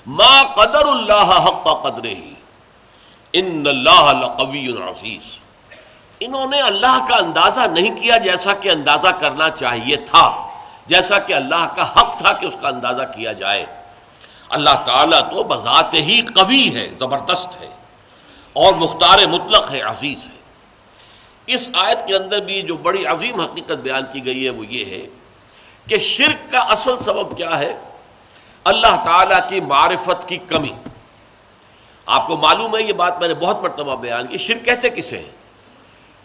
ما قدر اللہ حق قدرہ ان اللہ لقوی عزیز. انہوں نے اللہ کا اندازہ نہیں کیا جیسا کہ اندازہ کرنا چاہیے تھا، جیسا کہ اللہ کا حق تھا کہ اس کا اندازہ کیا جائے. اللہ تعالیٰ تو بذات ہی قوی ہے، زبردست ہے اور مختار مطلق ہے، عزیز ہے. اس آیت کے اندر بھی جو بڑی عظیم حقیقت بیان کی گئی ہے وہ یہ ہے کہ شرک کا اصل سبب کیا ہے؟ اللہ تعالیٰ کی معرفت کی کمی. آپ کو معلوم ہے یہ بات میں نے بہت مرتبہ بیان کی، شرک کہتے کسے ہیں؟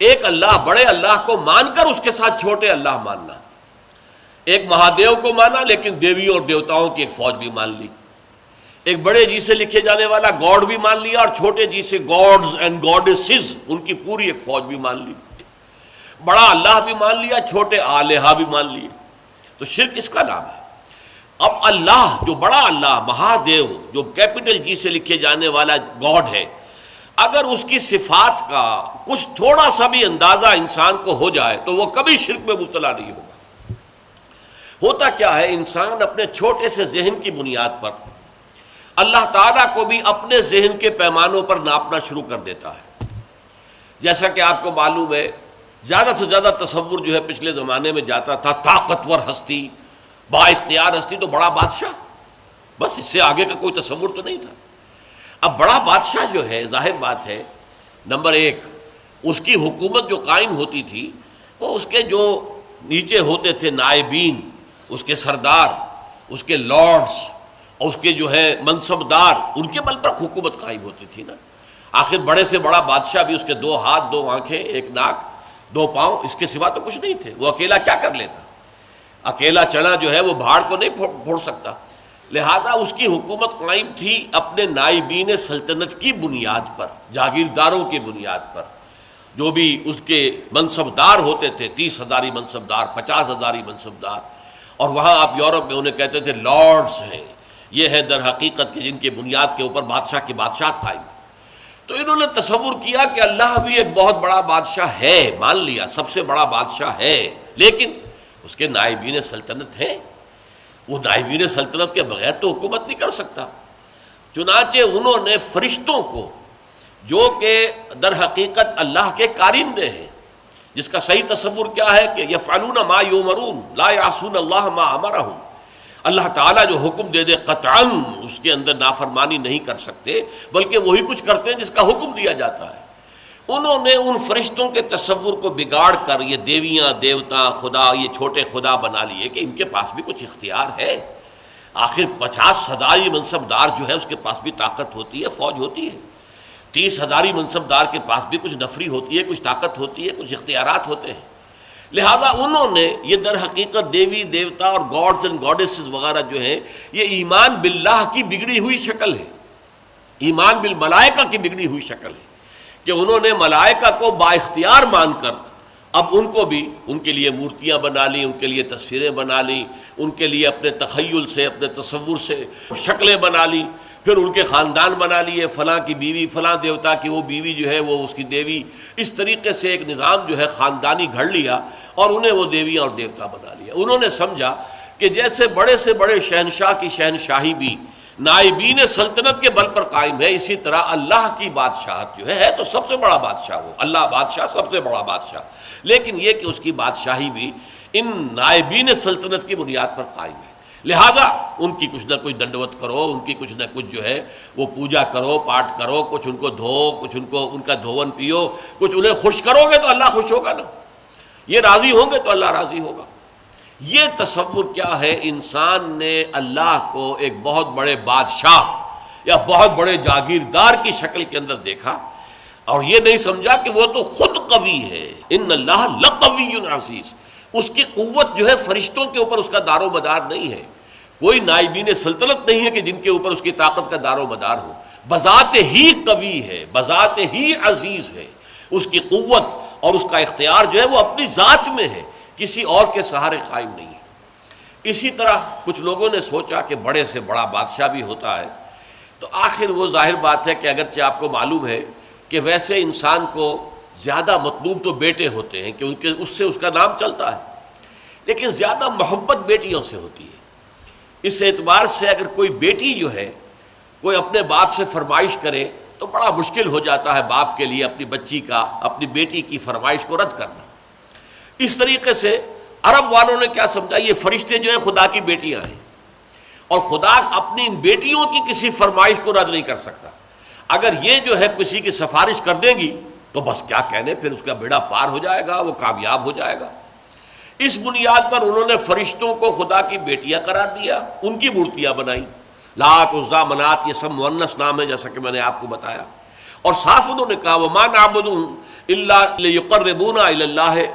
ایک اللہ، بڑے اللہ کو مان کر اس کے ساتھ چھوٹے اللہ ماننا. ایک مہادیو کو مانا لیکن دیویوں اور دیوتاؤں کی ایک فوج بھی مان لی. ایک بڑے جی سے لکھے جانے والا گاڈ بھی مان لیا اور چھوٹے جی سے گاڈز اینڈ گاڈیسز ان کی پوری ایک فوج بھی مان لی. بڑا اللہ بھی مان لیا، چھوٹے آلہہ بھی مان لیے. تو شرک اس کا نام ہے. اب اللہ جو بڑا اللہ، مہادیو، جو کیپٹل جی سے لکھے جانے والا گاڈ ہے، اگر اس کی صفات کا کچھ تھوڑا سا بھی اندازہ انسان کو ہو جائے تو وہ کبھی شرک میں مبتلا نہیں ہوگا. ہوتا کیا ہے، انسان اپنے چھوٹے سے ذہن کی بنیاد پر اللہ تعالیٰ کو بھی اپنے ذہن کے پیمانوں پر ناپنا شروع کر دیتا ہے. جیسا کہ آپ کو معلوم ہے، زیادہ سے زیادہ تصور جو ہے پچھلے زمانے میں جاتا تھا طاقتور ہستی، با اختیار ہستی تو بڑا بادشاہ، بس اس سے آگے کا کوئی تصور تو نہیں تھا. اب بڑا بادشاہ جو ہے، ظاہر بات ہے، نمبر ایک اس کی حکومت جو قائم ہوتی تھی وہ اس کے جو نیچے ہوتے تھے نائبین، اس کے سردار، اس کے لارڈز اور اس کے جو ہے منصب دار، ان کے بل پر حکومت قائم ہوتی تھی نا. آخر بڑے سے بڑا بادشاہ بھی اس کے 2 ہاتھ 2 آنکھیں 1 ناک 2 پاؤں، اس کے سوا تو کچھ نہیں تھے. وہ اکیلا کیا کر لیتا؟ اکیلا چنا جو ہے وہ بھاڑ کو نہیں پھوڑ سکتا. لہذا اس کی حکومت قائم تھی اپنے نائبین سلطنت کی بنیاد پر، جاگیرداروں کی بنیاد پر. جو بھی اس کے منصبدار ہوتے تھے، 30 ہزاری منصبدار، 50 ہزاری منصبدار، اور وہاں آپ یورپ میں انہیں کہتے تھے لارڈز ہیں. یہ ہے در حقیقت کہ جن کی بنیاد کے اوپر بادشاہ کی بادشاہت قائم. تو انہوں نے تصور کیا کہ اللہ بھی ایک بہت بڑا بادشاہ ہے، مان لیا سب سے بڑا بادشاہ ہے، لیکن اس کے نائبین سلطنت ہیں. وہ نائبین سلطنت کے بغیر تو حکومت نہیں کر سکتا. چنانچہ انہوں نے فرشتوں کو، جو کہ در حقیقت اللہ کے کارندے ہیں، جس کا صحیح تصور کیا ہے کہ یفعلون ما یؤمرون لا یعصون اللہ ما امرہم، اللہ تعالیٰ جو حکم دے دے قطعاً اس کے اندر نافرمانی نہیں کر سکتے، بلکہ وہی کچھ کرتے ہیں جس کا حکم دیا جاتا ہے. انہوں نے ان فرشتوں کے تصور کو بگاڑ کر یہ دیویاں، دیوتا، خدا، یہ چھوٹے خدا بنا لیے کہ ان کے پاس بھی کچھ اختیار ہے. آخر 50 ہزاری منصبدار جو ہے اس کے پاس بھی طاقت ہوتی ہے، فوج ہوتی ہے. 30 ہزاری منصبدار کے پاس بھی کچھ نفری ہوتی ہے، کچھ طاقت ہوتی ہے، کچھ اختیارات ہوتے ہیں. لہذا انہوں نے یہ در حقیقت دیوی دیوتا اور گاڈز اینڈ گاڈیسز وغیرہ جو ہیں، یہ ایمان باللہ کی بگڑی ہوئی شکل ہے، ایمان بالملائکہ کی بگڑی ہوئی شکل ہے، کہ انہوں نے ملائکہ کو با اختیار مان کر اب ان کو بھی ان کے لیے مورتیاں بنا لی، ان کے لیے تصویریں بنا لی، ان کے لیے اپنے تخیل سے، اپنے تصور سے شکلیں بنا لی. پھر ان کے خاندان بنا لیے، فلاں کی بیوی فلاں دیوتا کی وہ بیوی جو ہے وہ اس کی دیوی. اس طریقے سے ایک نظام جو ہے خاندانی گھڑ لیا اور انہیں وہ دیویاں اور دیوتا بنا لیا. انہوں نے سمجھا کہ جیسے بڑے سے بڑے شہنشاہ کی شہنشاہی بھی نائبین سلطنت کے بل پر قائم ہے، اسی طرح اللہ کی بادشاہت جو ہے تو سب سے بڑا بادشاہ وہ اللہ بادشاہ، سب سے بڑا بادشاہ، لیکن یہ کہ اس کی بادشاہی بھی ان نائبین سلطنت کی بنیاد پر قائم ہے. لہذا ان کی کچھ نہ کچھ دنڈوت کرو، ان کی کچھ نہ کچھ جو ہے وہ پوجا کرو، پاٹ کرو، کچھ ان کو دھو، کچھ ان کا دھون پیو، کچھ انہیں خوش کرو گے تو اللہ خوش ہوگا نا، یہ راضی ہوں گے تو اللہ راضی ہوگا. یہ تصور کیا ہے، انسان نے اللہ کو ایک بہت بڑے بادشاہ یا بہت بڑے جاگیردار کی شکل کے اندر دیکھا اور یہ نہیں سمجھا کہ وہ تو خود قوی ہے. ان اللہ لقوی عزیز. اس کی قوت جو ہے فرشتوں کے اوپر اس کا دار و مدار نہیں ہے. کوئی نائبین سلطنت نہیں ہے کہ جن کے اوپر اس کی طاقت کا دار و مدار ہو. بذات ہی قوی ہے، بذات ہی عزیز ہے. اس کی قوت اور اس کا اختیار جو ہے وہ اپنی ذات میں ہے، کسی اور کے سہارے قائم نہیں ہے. اسی طرح کچھ لوگوں نے سوچا کہ بڑے سے بڑا بادشاہ بھی ہوتا ہے، تو آخر وہ ظاہر بات ہے کہ اگرچہ آپ کو معلوم ہے کہ ویسے انسان کو زیادہ مطلوب تو بیٹے ہوتے ہیں کہ اس سے اس کا نام چلتا ہے، لیکن زیادہ محبت بیٹیوں سے ہوتی ہے. اس اعتبار سے اگر کوئی بیٹی جو ہے کوئی اپنے باپ سے فرمائش کرے تو بڑا مشکل ہو جاتا ہے باپ کے لیے اپنی بچی کا، اپنی بیٹی کی فرمائش کو رد کرنا۔ اس طریقے سے عرب والوں نے کیا سمجھا، یہ فرشتے جو ہیں خدا کی بیٹیاں ہیں، اور خدا اپنی ان بیٹیوں کی کسی فرمائش کو رد نہیں کر سکتا۔ اگر یہ جو ہے کسی کی سفارش کر دیں گی تو بس کیا کہنے، پھر اس کا بیڑا پار ہو جائے گا، وہ کامیاب ہو جائے گا۔ اس بنیاد پر انہوں نے فرشتوں کو خدا کی بیٹیاں قرار دیا، ان کی مورتیاں بنائیں، لات، عزیٰ، منات، یہ سب مؤنث نام ہے جیسا کہ میں نے آپ کو بتایا۔ اور صاف انہوں نے کہا وَمَا نَعْبُدُهُمْ إِلَّا لِيُقَرِّبُونَا إِلَى اللَّهِ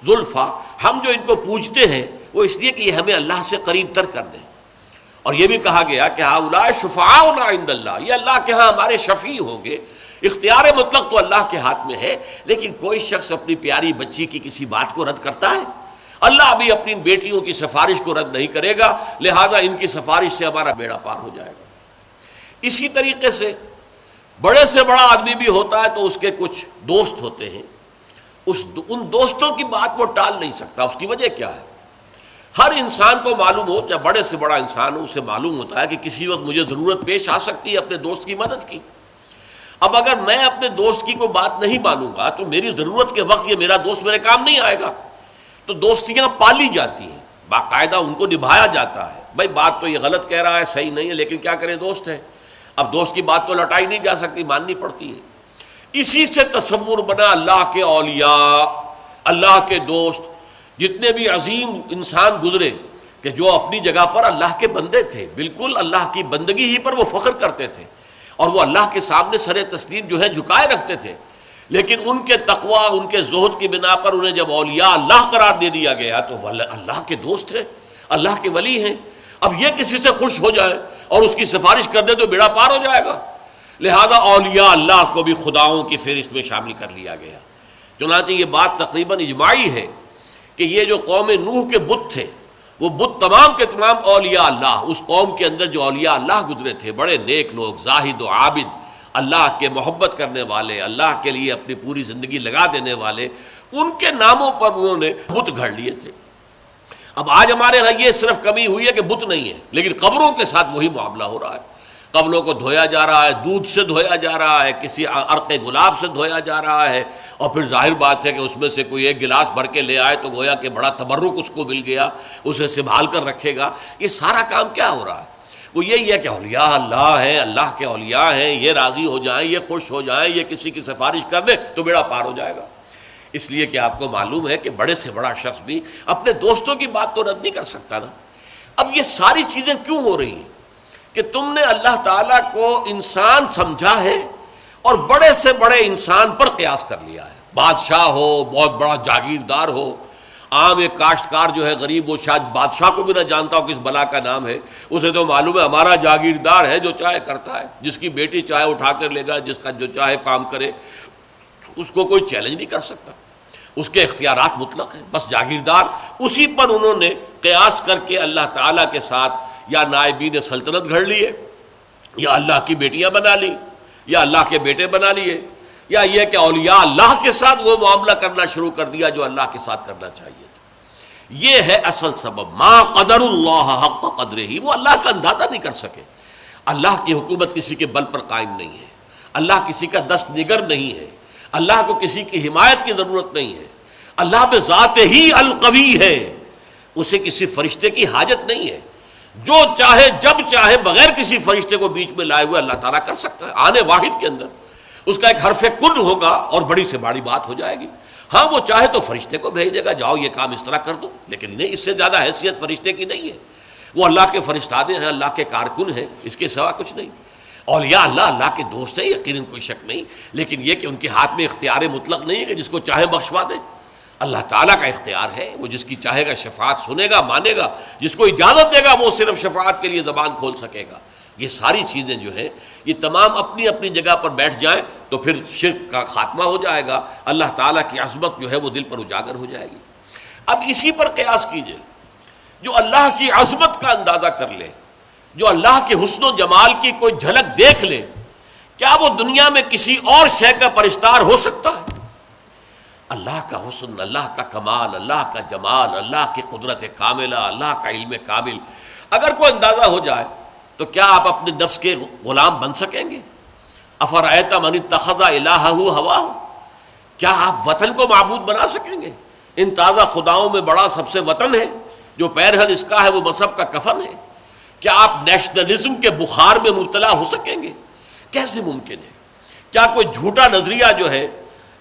زُلْفَىٰ، ہم جو ان کو پوجتے ہیں وہ اس لیے کہ یہ ہمیں اللہ سے قریب تر کر دیں۔ اور یہ بھی کہا گیا کہ هؤلاء شفعاؤنا عند اللہ، یہ اللہ کے ہاں ہمارے شفیع ہوں گے۔ اختیار مطلق تو اللہ کے ہاتھ میں ہے، لیکن کوئی شخص اپنی پیاری بچی کی کسی بات کو رد کرتا ہے؟ اللہ بھی اپنی بیٹیوں کی سفارش کو رد نہیں کرے گا، لہذا ان کی سفارش سے ہمارا بیڑا پار ہو جائے گا۔ اسی طریقے سے بڑا آدمی بھی ہوتا ہے تو اس کے کچھ دوست ہوتے ہیں، ان دوستوں کی بات وہ ٹال نہیں سکتا۔ اس کی وجہ کیا ہے؟ ہر انسان کو معلوم ہو، یا بڑے سے بڑا انسان ہو، اسے معلوم ہوتا ہے کہ کسی وقت مجھے ضرورت پیش آ سکتی ہے اپنے دوست کی مدد کی۔ اب اگر میں اپنے دوست کی کوئی بات نہیں مانوں گا تو میری ضرورت کے وقت یہ میرا دوست میرے کام نہیں آئے گا۔ تو دوستیاں پالی جاتی ہیں، باقاعدہ ان کو نبھایا جاتا ہے۔ بھائی بات تو یہ غلط کہہ رہا ہے، صحیح نہیں ہے، لیکن کیا کریں، دوست ہے۔ اب دوست کی بات تو لٹائی نہیں جا سکتی، ماننی پڑتی ہے۔ اسی سے تصور بنا اللہ کے اولیاء، اللہ کے دوست، جتنے بھی عظیم انسان گزرے کہ جو اپنی جگہ پر اللہ کے بندے تھے، بالکل اللہ کی بندگی ہی پر وہ فخر کرتے تھے، اور وہ اللہ کے سامنے سر تسلیم جو ہے جھکائے رکھتے تھے، لیکن ان کے تقوی، ان کے زہد کی بنا پر انہیں جب اولیاء اللہ قرار دے دیا گیا تو وہ اللہ کے دوست ہیں، اللہ کے ولی ہیں۔ اب یہ کسی سے خوش ہو جائے اور اس کی سفارش کر دے تو بیڑا پار ہو جائے گا، لہذا اولیاء اللہ کو بھی خداؤں کی فہرست میں شامل کر لیا گیا۔ چنانچہ یہ بات تقریباً اجماعی ہے کہ یہ جو قوم نوح کے بت تھے، وہ بت تمام کے تمام اولیاء اللہ، اس قوم کے اندر جو اولیاء اللہ گزرے تھے، بڑے نیک لوگ، زاہد و عابد، اللہ کے محبت کرنے والے، اللہ کے لیے اپنی پوری زندگی لگا دینے والے، ان کے ناموں پر انہوں نے بت گھڑ لیے تھے۔ اب آج ہمارے ہاں یہ صرف کمی ہوئی ہے کہ بت نہیں ہے، لیکن قبروں کے ساتھ وہی معاملہ ہو رہا ہے۔ قبروں کو دھویا جا رہا ہے، دودھ سے دھویا جا رہا ہے، کسی عرق گلاب سے دھویا جا رہا ہے، اور پھر ظاہر بات ہے کہ اس میں سے کوئی ایک گلاس بھر کے لے آئے تو گویا کہ بڑا تبرک اس کو مل گیا، اسے سنبھال کر رکھے گا۔ یہ سارا کام کیا ہو رہا ہے؟ وہ یہی ہے کہ اولیاء اللہ ہیں، اللہ کے اولیاء ہیں، یہ راضی ہو جائیں، یہ خوش ہو جائیں، یہ کسی کی سفارش کر دیں تو بیڑا پار ہو جائے گا۔ اس لیے کہ آپ کو معلوم ہے کہ بڑے سے بڑا شخص بھی اپنے دوستوں کی بات تو رد نہیں کر سکتا نا۔ اب یہ ساری چیزیں کیوں ہو رہی ہیں؟ کہ تم نے اللہ تعالیٰ کو انسان سمجھا ہے اور بڑے سے بڑے انسان پر قیاس کر لیا ہے۔ بادشاہ ہو، بہت بڑا جاگیردار ہو، عام ایک کاشتکار جو ہے غریب، وہ شاید بادشاہ کو بھی نہ جانتا ہو کس بلا کا نام ہے، اسے تو معلوم ہے ہمارا جاگیردار ہے، جو چاہے کرتا ہے، جس کی بیٹی چاہے اٹھا کر لے گا، جس کا جو چاہے کام کرے، اس کو کوئی چیلنج نہیں کر سکتا، اس کے اختیارات مطلق ہیں، بس جاگیردار۔ اسی پر انہوں نے قیاس کر کے اللہ تعالیٰ کے ساتھ یا نائبین سلطنت گھڑ لیے، یا اللہ کی بیٹیاں بنا لی، یا اللہ کے بیٹے بنا لیے، یا یہ کہ اولیاء اللہ کے ساتھ وہ معاملہ کرنا شروع کر دیا جو اللہ کے ساتھ کرنا چاہیے تھا۔ یہ ہے اصل سبب، ما قدر اللہ حق قدرہ، وہ اللہ کا اندازہ نہیں کر سکے۔ اللہ کی حکومت کسی کے بل پر قائم نہیں ہے، اللہ کسی کا دست نگر نہیں ہے، اللہ کو کسی کی حمایت کی ضرورت نہیں ہے، اللہ بذات ہی القوی ہے، اسے کسی فرشتے کی حاجت نہیں ہے، جو چاہے جب چاہے بغیر کسی فرشتے کو بیچ میں لائے ہوئے اللہ تعالیٰ کر سکتا ہے۔ آنے واحد کے اندر اس کا ایک حرف کن ہوگا اور بڑی سے بڑی بات ہو جائے گی۔ ہاں وہ چاہے تو فرشتے کو بھیج دے گا، جاؤ یہ کام اس طرح کر دو، لیکن نہیں، اس سے زیادہ حیثیت فرشتے کی نہیں ہے۔ وہ اللہ کے فرشتادے ہیں، اللہ کے کارکن ہیں، اس کے سوا کچھ نہیں۔ اولیاء اللہ کے دوست ہیں، یقیناً کوئی شک نہیں، لیکن یہ کہ ان کے ہاتھ میں اختیار مطلق نہیں ہے کہ جس کو چاہے بخشوا دے۔ اللہ تعالیٰ کا اختیار ہے، وہ جس کی چاہے گا شفاعت سنے گا، مانے گا، جس کو اجازت دے گا وہ صرف شفاعت کے لیے زبان کھول سکے گا۔ یہ ساری چیزیں جو ہیں یہ تمام اپنی اپنی جگہ پر بیٹھ جائیں تو پھر شرک کا خاتمہ ہو جائے گا، اللہ تعالیٰ کی عظمت جو ہے وہ دل پر اجاگر ہو جائے گی۔ اب اسی پر قیاس کیجئے، جو اللہ کی عظمت کا اندازہ کر لے، جو اللہ کے حسن و جمال کی کوئی جھلک دیکھ لے، کیا وہ دنیا میں کسی اور شے کا پرستار ہو سکتا ہے؟ اللہ کا حسن، اللہ کا کمال، اللہ کا جمال، اللہ کی قدرت کاملہ، اللہ کا علم کامل اگر کوئی اندازہ ہو جائے تو کیا آپ اپنے نفس کے غلام بن سکیں گے؟ افرأیت من اتخذ الہہ ہواہ، کیا آپ وطن کو معبود بنا سکیں گے؟ ان تازہ خداؤں میں بڑا سب سے وطن ہے، جو پیرہن اس کا ہے وہ مذہب کا کفن ہے۔ کیا آپ نیشنلزم کے بخار میں مبتلا ہو سکیں گے؟ کیسے ممکن ہے؟ کیا کوئی جھوٹا نظریہ جو ہے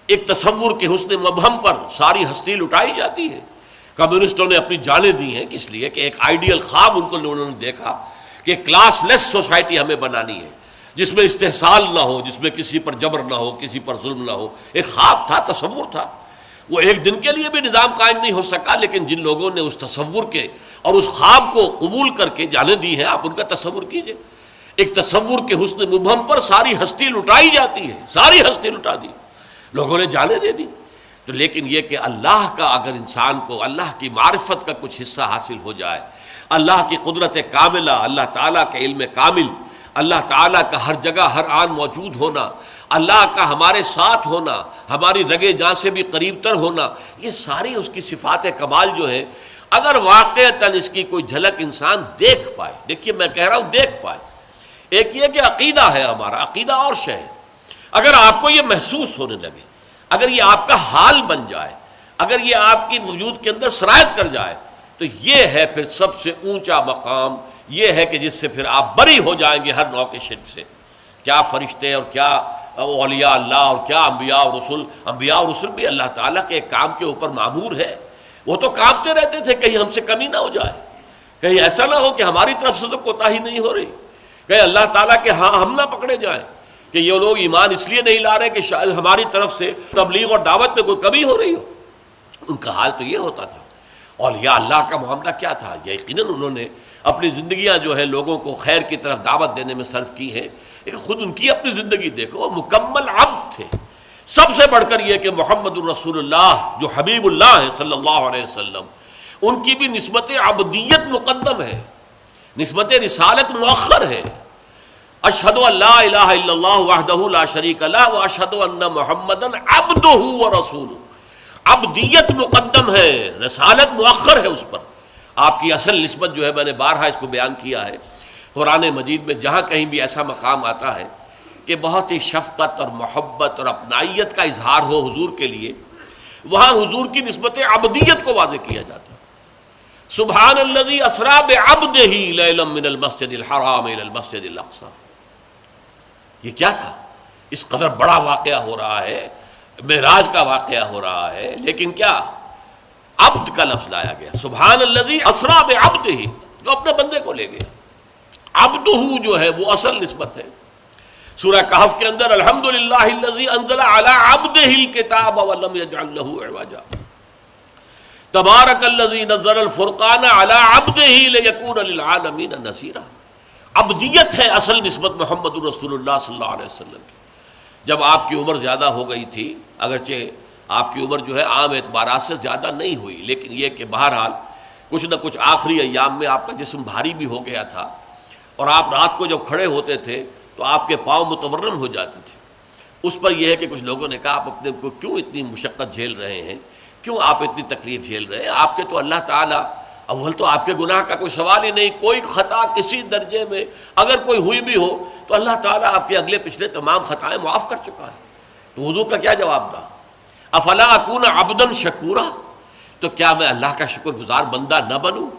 ایک تصور کے حسن مبہم پر ساری ہستی لٹائی جاتی ہے؟ کمیونسٹوں نے اپنی جانیں دی ہیں کس لیے کہ ایک آئیڈیل خواب ان کو لوگوں نے دیکھا کہ کلاس لیس سوسائٹی ہمیں بنانی ہے، جس میں استحصال نہ ہو، جس میں کسی پر جبر نہ ہو، کسی پر ظلم نہ ہو۔ ایک خواب تھا، تصور تھا، وہ ایک دن کے لیے بھی نظام قائم نہیں ہو سکا، لیکن جن لوگوں نے اس تصور کے اور اس خواب کو قبول کر کے جانیں دی ہیں، آپ ان کا تصور کیجئے۔ ایک تصور کے حسن مبہم پر ساری ہستی لٹائی جاتی ہے، ساری ہستی لٹا دی، لوگوں نے جانیں دے دی۔ تو لیکن یہ کہ اللہ کا اگر انسان کو اللہ کی معرفت کا کچھ حصہ حاصل ہو جائے، اللہ کی قدرت کاملہ، اللہ تعالیٰ کا علم کامل، اللہ تعالیٰ کا ہر جگہ ہر آن موجود ہونا، اللہ کا ہمارے ساتھ ہونا، ہماری رگے جاں سے بھی قریب تر ہونا، یہ ساری اس کی صفات کمال جو ہے، اگر واقعتاً اس کی کوئی جھلک انسان دیکھ پائے، دیکھیے میں کہہ رہا ہوں دیکھ پائے، ایک یہ کہ عقیدہ ہے ہمارا، عقیدہ اور شے ہے، اگر آپ کو یہ محسوس ہونے لگے، اگر یہ آپ کا حال بن جائے، اگر یہ آپ کی وجود کے اندر سرایت کر جائے، تو یہ ہے پھر سب سے اونچا مقام، یہ ہے کہ جس سے پھر آپ بری ہو جائیں گے ہر نوع کے شرک سے۔ کیا فرشتے اور کیا اولیاء اللہ اور کیا انبیاء اور رسول، انبیاء اور رسول بھی اللہ تعالیٰ کے ایک کام کے اوپر معمور ہے، وہ تو کانپتے رہتے تھے کہیں ہم سے کمی نہ ہو جائے، کہیں ایسا نہ ہو کہ ہماری طرف سے تو کوتاہی نہیں ہو رہی، کہیں اللہ تعالیٰ کے ہاں ہم نہ پکڑے جائیں کہ یہ لوگ ایمان اس لیے نہیں لا رہے کہ شاید ہماری طرف سے تبلیغ اور دعوت میں کوئی کمی ہو رہی ہو۔ ان کا حال تو یہ ہوتا تھا۔ اولیاء اللہ کا معاملہ کیا تھا؟ یقیناً انہوں نے اپنی زندگیاں جو ہے لوگوں کو خیر کی طرف دعوت دینے میں صرف کی ہے، لیکن خود ان کی اپنی زندگی دیکھو، وہ مکمل عبد تھے۔ سب سے بڑھ کر یہ کہ محمد الرسول اللہ جو حبیب اللہ ہے صلی اللہ علیہ وسلم، ان کی بھی نسبت عبدیت مقدم ہے، نسبت رسالت مؤخر ہے۔ اشہد ان لا الہ الا اللہ وحدہ لا شریک لہ واشہد ان محمدًا عبدہ ورسولہ، عبدیت مقدم ہے، رسالت مؤخر ہے اس پر۔ آپ کی اصل نسبت جو ہے، میں نے بارہا اس کو بیان کیا ہے، قرآن مجید میں جہاں کہیں بھی ایسا مقام آتا ہے کہ بہت ہی شفقت اور محبت اور اپنائیت کا اظہار ہو حضور کے لیے، وہاں حضور کی نسبت عبدیت کو واضح کیا جاتا ہے۔ سبحان الذی اسریٰ بعبدہ لیلا من المسجد الحرام الی المسجد الاقصی، یہ کیا تھا؟ اس قدر بڑا واقعہ ہو رہا ہے، معراج کا واقعہ ہو رہا ہے، لیکن کیا عبد کا لفظ لایا گیا، سبحان الذی اسریٰ بعبدہ، جو اپنے بندے کو لے گیا۔ عبدہ جو ہے وہ اصل نسبت ہے۔ سورہ کہف کے اندر الحمدللہ الذی انزل علی عبدہ الکتاب ولم یجعل لہ عوجا، تبارک الذی نزل الفرقان علی عبدہ لیکون للعالمین نذیرا۔ عبدیت ہے اصل نسبت محمد الرسول اللہ صلی اللہ علیہ وسلم کی۔ جب آپ کی عمر زیادہ ہو گئی تھی، اگرچہ آپ کی عمر جو ہے عام اعتبارات سے زیادہ نہیں ہوئی، لیکن یہ کہ بہرحال کچھ نہ کچھ آخری ایام میں آپ کا جسم بھاری بھی ہو گیا تھا، اور آپ رات کو جب کھڑے ہوتے تھے تو آپ کے پاؤں متورم ہو جاتے تھے۔ اس پر یہ ہے کہ کچھ لوگوں نے کہا آپ اپنے کو کیوں اتنی مشقت جھیل رہے ہیں، کیوں آپ اتنی تکلیف جھیل رہے ہیں؟ آپ کے تو اللہ تعالیٰ، اول تو آپ کے گناہ کا کوئی سوال ہی نہیں، کوئی خطا کسی درجے میں اگر کوئی ہوئی بھی ہو تو اللہ تعالیٰ آپ کے اگلے پچھلے تمام خطائیں معاف کر چکا ہے۔ تو حضور کا کیا جواب تھا؟ افلا اکون عبدا شکورا، تو کیا میں اللہ کا شکر گزار بندہ نہ بنوں؟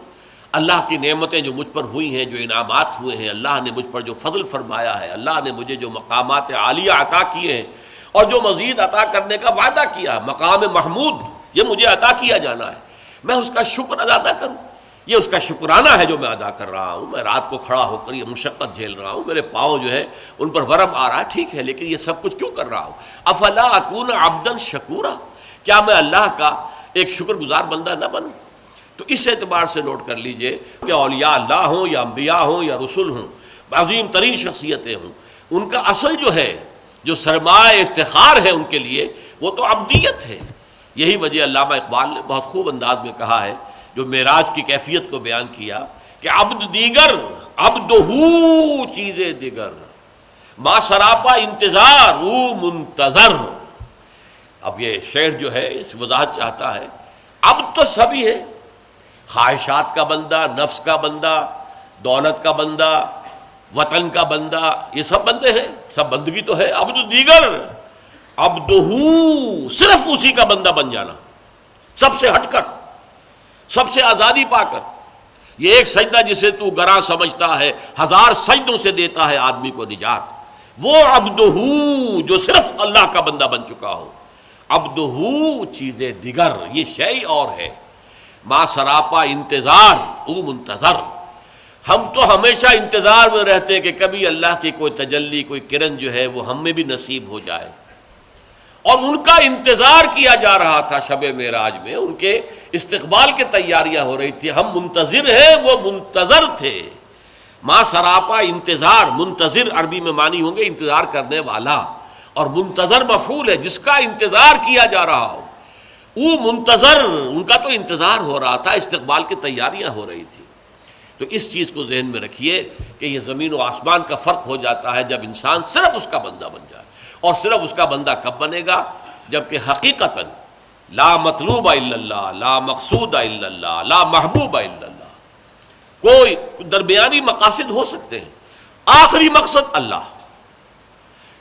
اللہ کی نعمتیں جو مجھ پر ہوئی ہیں، جو انعامات ہوئے ہیں، اللہ نے مجھ پر جو فضل فرمایا ہے، اللہ نے مجھے جو مقامات عالیہ عطا کیے ہیں اور جو مزید عطا کرنے کا وعدہ کیا، مقام محمود یہ مجھے عطا کیا جانا ہے، میں اس کا شکر ادا نہ کروں؟ یہ اس کا شکرانہ ہے جو میں ادا کر رہا ہوں۔ میں رات کو کھڑا ہو کر یہ مشقت جھیل رہا ہوں، میرے پاؤں جو ہے ان پر ورم آ رہا ہے، ٹھیک ہے، لیکن یہ سب کچھ کیوں کر رہا ہوں؟ افلا اکون عبدا شکورا، کیا میں اللہ کا ایک شکر گزار بندہ نہ بنوں؟ تو اس اعتبار سے نوٹ کر لیجئے کہ اولیاء اللہ ہوں یا انبیاء ہوں یا رسول ہوں، عظیم ترین شخصیتیں ہوں، ان کا اصل جو ہے، جو سرمایہ افتخار ہے ان کے لیے، وہ تو عبدیت ہے۔ یہی وجہ علامہ اقبال نے بہت خوب انداز میں کہا ہے، جو معراج کی کیفیت کو بیان کیا کہ عبد دیگر عبدہو چیزیں دیگر، ما سراپا انتظار او منتظر۔ اب یہ شعر جو ہے اس وضاحت چاہتا ہے، عبد تو سبھی ہے، خواہشات کا بندہ، نفس کا بندہ، دولت کا بندہ، وطن کا بندہ، یہ سب بندے ہیں، سب بندگی تو ہے۔ عبد دیگر، عبدہ، صرف اسی کا بندہ بن جانا، سب سے ہٹ کر، سب سے آزادی پا کر۔ یہ ایک سجدہ جسے تو گراں سمجھتا ہے، ہزار سجدوں سے دیتا ہے آدمی کو نجات۔ وہ عبدہ جو صرف اللہ کا بندہ بن چکا ہو۔ عبدہ چیز دیگر، یہ شے اور ہے۔ ما سراپا انتظار، او منتظر۔ ہم تو ہمیشہ انتظار میں رہتے ہیں کہ کبھی اللہ کی کوئی تجلی، کوئی کرن جو ہے وہ ہم میں بھی نصیب ہو جائے، اور ان کا انتظار کیا جا رہا تھا۔ شب معراج میں ان کے استقبال کی تیاریاں ہو رہی تھی، ہم منتظر ہیں، وہ منتظر تھے۔ ما سراپا انتظار، منتظر عربی میں معنی ہوں گے انتظار کرنے والا، اور منتظر مفعول ہے جس کا انتظار کیا جا رہا ہو۔ وہ منتظر، ان کا تو انتظار ہو رہا تھا، استقبال کی تیاریاں ہو رہی تھی۔ تو اس چیز کو ذہن میں رکھیے کہ یہ زمین و آسمان کا فرق ہو جاتا ہے جب انسان صرف اس کا بندہ بن جائے۔ اور صرف اس کا بندہ کب بنے گا؟ جبکہ حقیقتاً لا مطلوب الا اللہ، لا مقصود الا اللہ، لا محبوب الا اللہ۔ کوئی درمیانی مقاصد ہو سکتے ہیں، آخری مقصد اللہ۔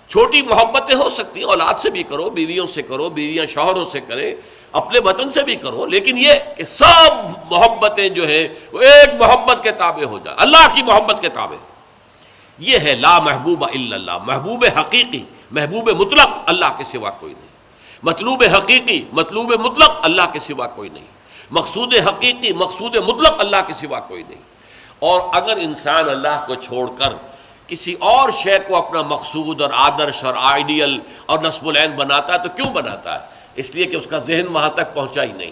چھوٹی محبتیں ہو سکتی ہیں، اولاد سے بھی کرو، بیویوں سے کرو، بیویاں شوہروں سے کرے، اپنے وطن سے بھی کرو، لیکن یہ کہ سب محبتیں جو ہے وہ ایک محبت کے تابع ہو جائے، اللہ کی محبت کے تابع۔ یہ ہے لا محبوب الا اللہ، محبوب حقیقی، محبوب مطلق اللہ کے سوا کوئی نہیں، مطلوب حقیقی، مطلوب مطلق اللہ کے سوا کوئی نہیں، مقصود حقیقی، مقصود مطلق اللہ کے سوا کوئی نہیں۔ اور اگر انسان اللہ کو چھوڑ کر کسی اور شے کو اپنا مقصود اور آدرش اور آئیڈیل اور نصب العین بناتا ہے تو کیوں بناتا ہے؟ اس لیے کہ اس کا ذہن وہاں تک پہنچا ہی نہیں،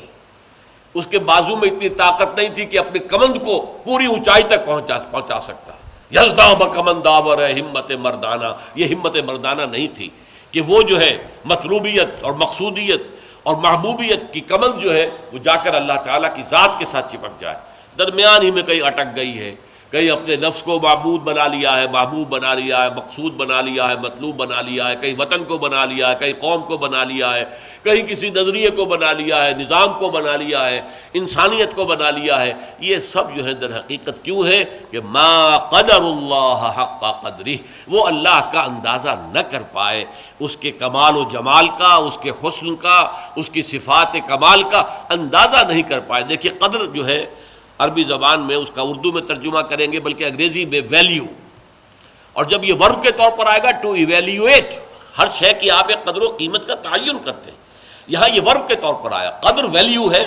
اس کے بازو میں اتنی طاقت نہیں تھی کہ اپنی کمند کو پوری اونچائی تک پہنچا سکتا۔ یزداں بکمند داور ہے ہمت مردانہ، یہ ہمت مردانہ نہیں تھی کہ وہ جو ہے مطلوبیت اور مقصودیت اور محبوبیت کی کمند جو ہے وہ جا کر اللہ تعالیٰ کی ذات کے ساتھ چپک جائے، درمیان ہی میں کہیں اٹک گئی ہے، کہیں اپنے نفس کو معبود بنا لیا ہے، محبوب بنا لیا ہے، مقصود بنا لیا ہے، مطلوب بنا لیا ہے، کہیں وطن کو بنا لیا ہے، کہیں قوم کو بنا لیا ہے، کہیں کسی نظریے کو بنا لیا ہے، نظام کو بنا لیا ہے، انسانیت کو بنا لیا ہے۔ یہ سب جو ہے در حقیقت کیوں ہے کہ ما قدر اللہ حق قدرہ، وہ اللہ کا اندازہ نہ کر پائے، اس کے کمال و جمال کا، اس کے حسن کا، اس کی صفات کمال کا اندازہ نہیں کر پائے۔ دیکھیے قدر جو ہے عربی زبان میں اس کا اردو میں ترجمہ کریں گے بلکہ انگریزی میں ویلیو، اور جب یہ ورب کے طور پر آئے گا ٹو ایویلیویٹ، ہر شے کی آپ ایک قدر و قیمت کا تعین کرتے ہیں، یہاں یہ ورب کے طور پر آیا، قدر ویلیو ہے،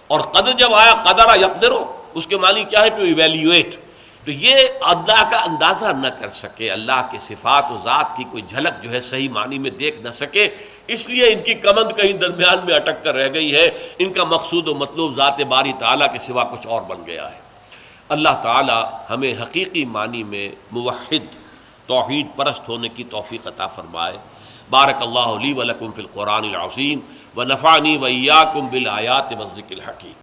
اور قدر جب آیا قدر یقدرو، اس کے معنی کیا ہے؟ To evaluate. تو یہ اللہ کا اندازہ نہ کر سکے، اللہ کے صفات و ذات کی کوئی جھلک جو ہے صحیح معنی میں دیکھ نہ سکے، اس لیے ان کی کمند کہیں درمیان میں اٹک کر رہ گئی ہے، ان کا مقصود و مطلوب ذات باری تعالیٰ کے سوا کچھ اور بن گیا ہے۔ اللہ تعالیٰ ہمیں حقیقی معنی میں موحد، توحید پرست ہونے کی توفیق عطا فرمائے۔ بارک اللہ لی و لکم فی القرآن العظیم ونفعنی وإیاکم بالآیات والذکر الحکیم۔